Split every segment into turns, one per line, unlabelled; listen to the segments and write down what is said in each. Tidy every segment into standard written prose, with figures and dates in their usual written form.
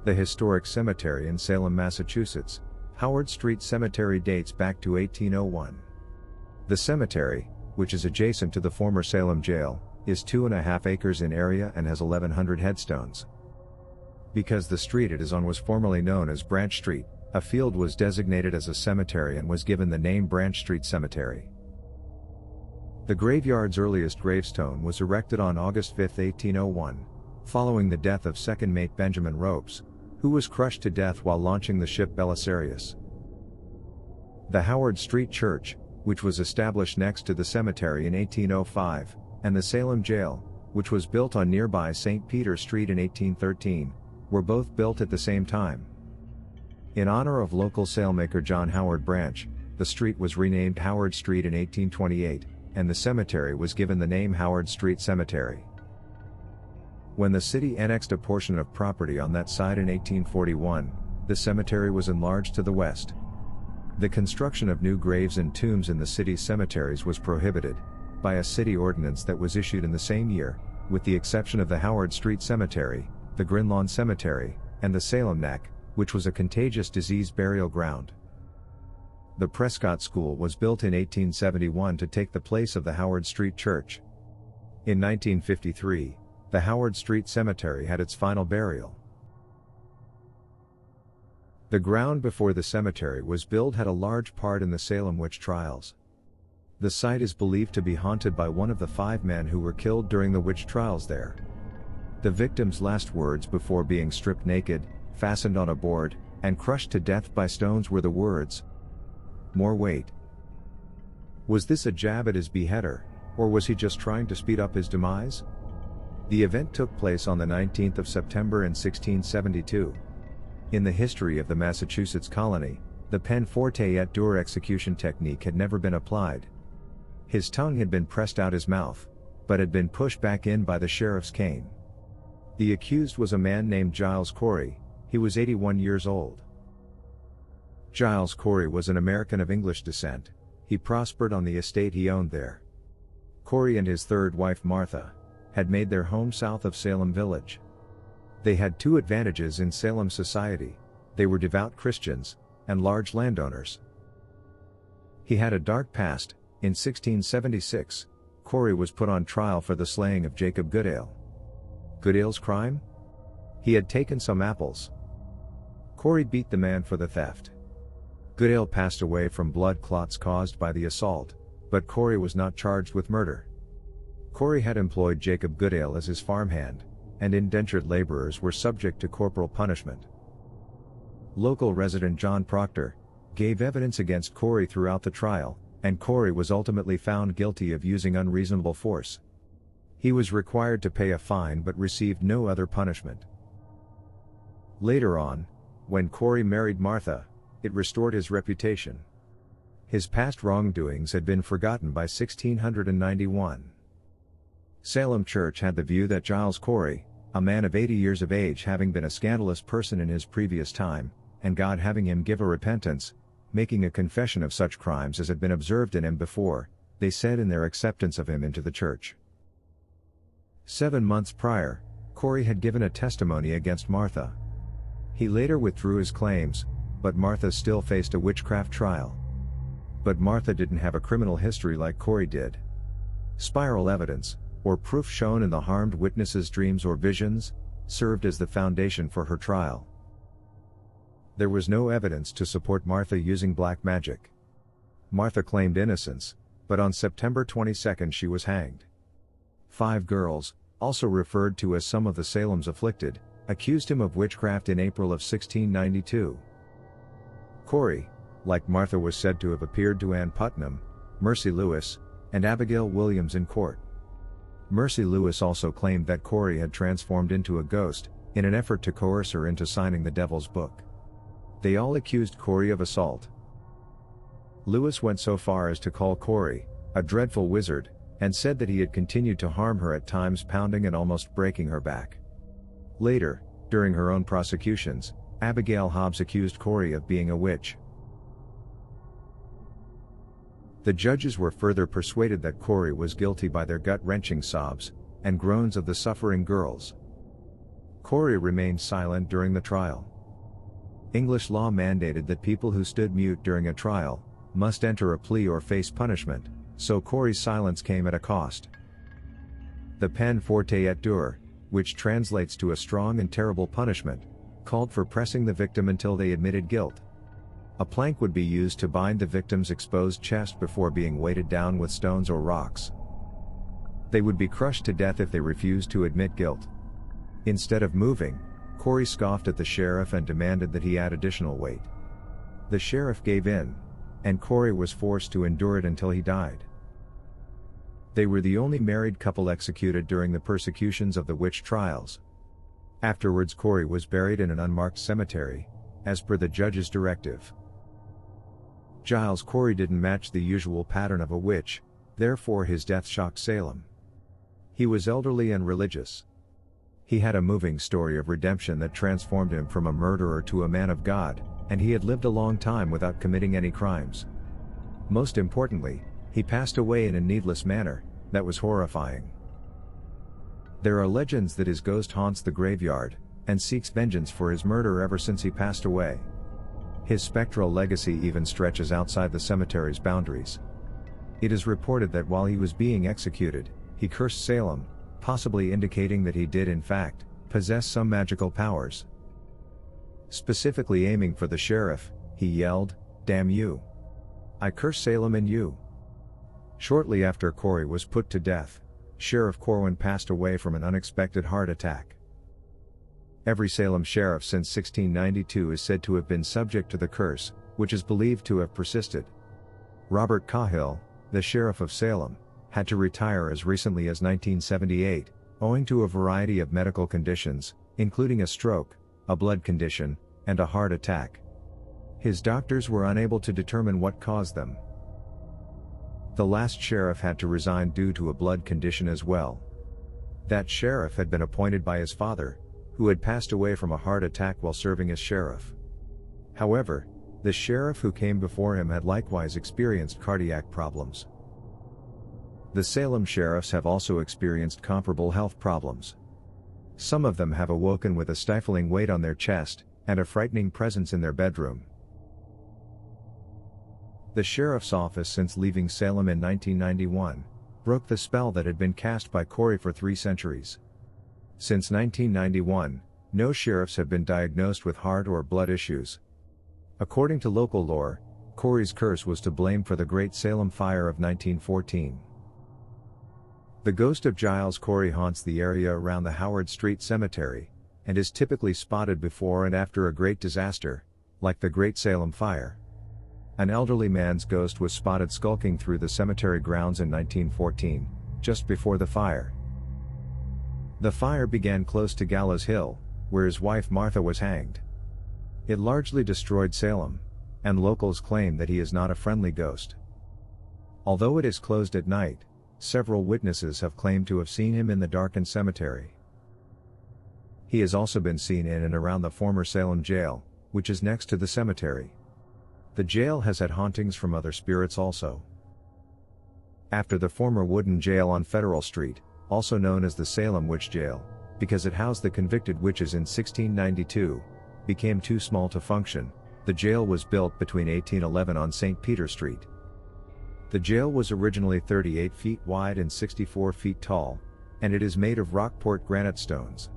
The historic cemetery in Salem, Massachusetts, Howard Street Cemetery, dates back to 1801. The cemetery, which is adjacent to the former Salem Jail, is 2.5 acres in area and has 1,100 headstones. Because the street it is on was formerly known as Branch Street, a field was designated as a cemetery and was given the name Branch Street Cemetery. The graveyard's earliest gravestone was erected on August 5, 1801, following the death of second mate Benjamin Ropes, who was crushed to death while launching the ship Belisarius. The Howard Street Church, which was established next to the cemetery in 1805, and the Salem Jail, which was built on nearby St. Peter Street in 1813, were both built at the same time. In honor of local sailmaker John Howard Branch, the street was renamed Howard Street in 1828, and the cemetery was given the name Howard Street Cemetery. When the city annexed a portion of property on that site in 1841, the cemetery was enlarged to the west. The construction of new graves and tombs in the city's cemeteries was prohibited by a city ordinance that was issued in the same year, with the exception of the Howard Street Cemetery, the Grinlawn Cemetery, and the Salem Neck, which was a contagious disease burial ground. The Prescott School was built in 1871 to take the place of the Howard Street Church. In 1953, the Howard Street Cemetery had its final burial. The ground before the cemetery was built had a large part in the Salem witch trials. The site is believed to be haunted by one of the 5 men who were killed during the witch trials there. The victims' last words before being stripped naked, fastened on a board, and crushed to death by stones were the words, "More weight." Was this a jab at his beheader, or was he just trying to speed up his demise? The event took place on the 19th of September in 1672. In the history of the Massachusetts colony, the peine forte et dure execution technique had never been applied. His tongue had been pressed out his mouth, but had been pushed back in by the sheriff's cane. The accused was a man named Giles Corey. He was 81 years old. Giles Corey was an American of English descent. He prospered on the estate he owned there. Corey and his third wife Martha had made their home south of Salem Village. They had 2 advantages in Salem society: they were devout Christians, and large landowners. He had a dark past. In 1676, Corey was put on trial for the slaying of Jacob Goodale. Goodale's crime? He had taken some apples. Corey beat the man for the theft. Goodale passed away from blood clots caused by the assault, but Corey was not charged with murder. Corey had employed Jacob Goodale as his farmhand, and indentured laborers were subject to corporal punishment. Local resident John Proctor gave evidence against Corey throughout the trial, and Corey was ultimately found guilty of using unreasonable force. He was required to pay a fine but received no other punishment. Later on, when Corey married Martha, it restored his reputation. His past wrongdoings had been forgotten by 1691. Salem Church had the view that Giles Corey, a man of 80 years of age having been a scandalous person in his previous time, and God having him give a repentance, making a confession of such crimes as had been observed in him before, they said in their acceptance of him into the church. 7 months prior, Corey had given a testimony against Martha. He later withdrew his claims, but Martha still faced a witchcraft trial. But Martha didn't have a criminal history like Corey did. Spiral evidence, or proof shown in the harmed witness's dreams or visions, served as the foundation for her trial. There was no evidence to support Martha using black magic. Martha claimed innocence, but on September 22 she was hanged. 5 girls, also referred to as some of the Salem's afflicted, accused him of witchcraft in April of 1692. Corey, like Martha, was said to have appeared to Ann Putnam, Mercy Lewis, and Abigail Williams in court. Mercy Lewis also claimed that Corey had transformed into a ghost, in an effort to coerce her into signing the Devil's Book. They all accused Corey of assault. Lewis went so far as to call Corey a dreadful wizard, and said that he had continued to harm her at times, pounding and almost breaking her back. Later, during her own prosecutions, Abigail Hobbs accused Corey of being a witch. The judges were further persuaded that Corey was guilty by their gut-wrenching sobs and groans of the suffering girls. Corey remained silent during the trial. English law mandated that people who stood mute during a trial must enter a plea or face punishment, so Corey's silence came at a cost. The peine forte et dure, which translates to a strong and terrible punishment, called for pressing the victim until they admitted guilt. A plank would be used to bind the victim's exposed chest before being weighted down with stones or rocks. They would be crushed to death if they refused to admit guilt. Instead of moving, Corey scoffed at the sheriff and demanded that he add additional weight. The sheriff gave in, and Corey was forced to endure it until he died. They were the only married couple executed during the persecutions of the witch trials. Afterwards, Corey was buried in an unmarked cemetery, as per the judge's directive. Giles Corey didn't match the usual pattern of a witch, therefore his death shocked Salem. He was elderly and religious. He had a moving story of redemption that transformed him from a murderer to a man of God, and he had lived a long time without committing any crimes. Most importantly, he passed away in a needless manner that was horrifying. There are legends that his ghost haunts the graveyard and seeks vengeance for his murder ever since he passed away. His spectral legacy even stretches outside the cemetery's boundaries. It is reported that while he was being executed, he cursed Salem, possibly indicating that he did in fact possess some magical powers. Specifically aiming for the sheriff, he yelled, "Damn you! I curse Salem and you!" Shortly after Corey was put to death, Sheriff Corwin passed away from an unexpected heart attack. Every Salem sheriff since 1692 is said to have been subject to the curse, which is believed to have persisted. Robert Cahill, the sheriff of Salem, had to retire as recently as 1978, owing to a variety of medical conditions, including a stroke, a blood condition, and a heart attack. His doctors were unable to determine what caused them. The last sheriff had to resign due to a blood condition as well. That sheriff had been appointed by his father, who had passed away from a heart attack while serving as sheriff. However, the sheriff who came before him had likewise experienced cardiac problems. The Salem sheriffs have also experienced comparable health problems. Some of them have awoken with a stifling weight on their chest, and a frightening presence in their bedroom. The sheriff's office, since leaving Salem in 1991, broke the spell that had been cast by Corey for 3 centuries. Since 1991, no sheriffs have been diagnosed with heart or blood issues. According to local lore, Corey's curse was to blame for the Great Salem Fire of 1914. The ghost of Giles Corey haunts the area around the Howard Street Cemetery, and is typically spotted before and after a great disaster, like the Great Salem Fire. An elderly man's ghost was spotted skulking through the cemetery grounds in 1914, just before the fire. The fire began close to Gallows Hill, where his wife Martha was hanged. It largely destroyed Salem, and locals claim that he is not a friendly ghost. Although it is closed at night, several witnesses have claimed to have seen him in the darkened cemetery. He has also been seen in and around the former Salem Jail, which is next to the cemetery. The jail has had hauntings from other spirits also. After the former wooden jail on Federal Street, also known as the Salem Witch Jail, because it housed the convicted witches in 1692, became too small to function, the jail was built between 1811 on St. Peter Street. The jail was originally 38 feet wide and 64 feet tall, and it is made of Rockport granite stones.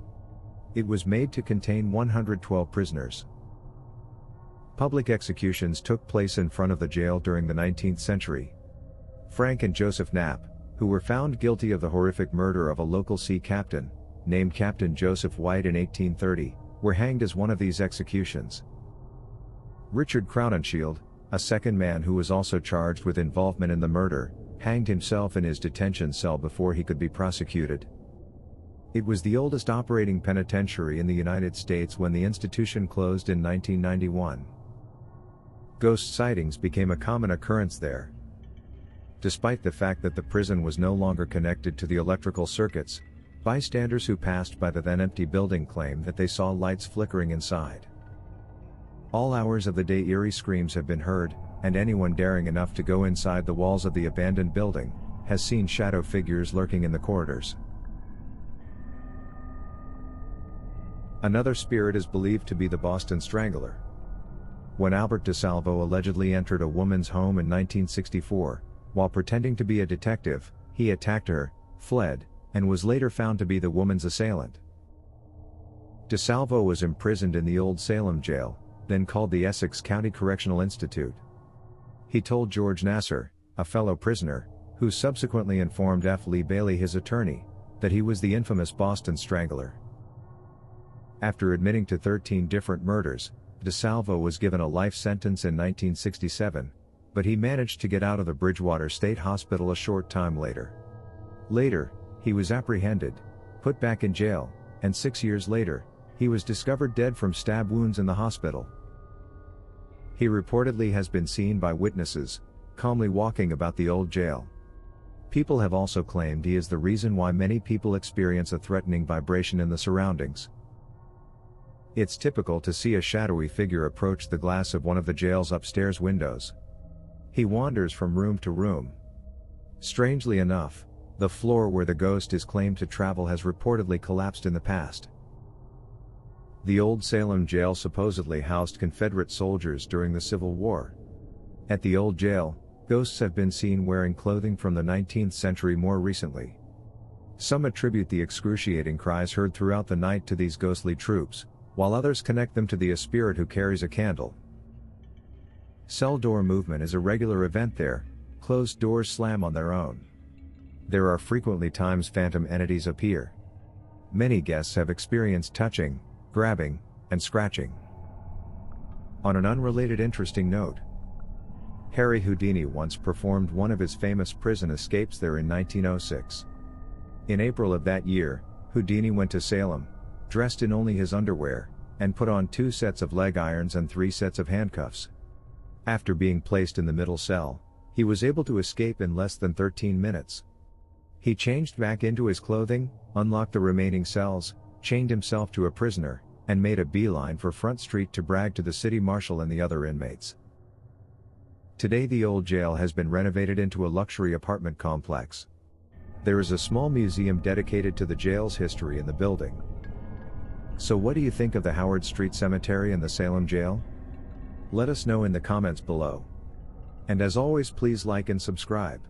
It was made to contain 112 prisoners. Public executions took place in front of the jail during the 19th century. Frank and Joseph Knapp, who were found guilty of the horrific murder of a local sea captain, named Captain Joseph White in 1830, were hanged as one of these executions. Richard Crowninshield, a second man who was also charged with involvement in the murder, hanged himself in his detention cell before he could be prosecuted. It was the oldest operating penitentiary in the United States when the institution closed in 1991. Ghost sightings became a common occurrence there. Despite the fact that the prison was no longer connected to the electrical circuits, bystanders who passed by the then empty building claimed that they saw lights flickering inside. All hours of the day eerie screams have been heard, and anyone daring enough to go inside the walls of the abandoned building has seen shadow figures lurking in the corridors. Another spirit is believed to be the Boston Strangler. When Albert DeSalvo allegedly entered a woman's home in 1964, while pretending to be a detective, he attacked her, fled, and was later found to be the woman's assailant. DeSalvo was imprisoned in the old Salem Jail, then called the Essex County Correctional Institute. He told George Nasser, a fellow prisoner, who subsequently informed F. Lee Bailey, his attorney, that he was the infamous Boston Strangler. After admitting to 13 different murders, DeSalvo was given a life sentence in 1967, but he managed to get out of the Bridgewater State Hospital a short time later. Later, he was apprehended, put back in jail, and 6 years later, he was discovered dead from stab wounds in the hospital. He reportedly has been seen by witnesses, calmly walking about the old jail. People have also claimed he is the reason why many people experience a threatening vibration in the surroundings. It's typical to see a shadowy figure approach the glass of one of the jail's upstairs windows. He wanders from room to room. Strangely enough, the floor where the ghost is claimed to travel has reportedly collapsed in the past. The old Salem Jail supposedly housed Confederate soldiers during the Civil War. At the old jail, ghosts have been seen wearing clothing from the 19th century more recently. Some attribute the excruciating cries heard throughout the night to these ghostly troops, while others connect them to the spirit who carries a candle. Cell door movement is a regular event there, closed doors slam on their own. There are frequently times phantom entities appear. Many guests have experienced touching, grabbing, and scratching. On an unrelated interesting note, Harry Houdini once performed one of his famous prison escapes there in 1906. In April of that year, Houdini went to Salem, dressed in only his underwear, and put on 2 sets of leg irons and 3 sets of handcuffs. After being placed in the middle cell, he was able to escape in less than 13 minutes. He changed back into his clothing, unlocked the remaining cells, chained himself to a prisoner, and made a beeline for Front Street to brag to the city marshal and the other inmates. Today the old jail has been renovated into a luxury apartment complex. There is a small museum dedicated to the jail's history in the building. So what do you think of the Howard Street Cemetery and the Salem Jail? Let us know in the comments below. And as always, please like and subscribe.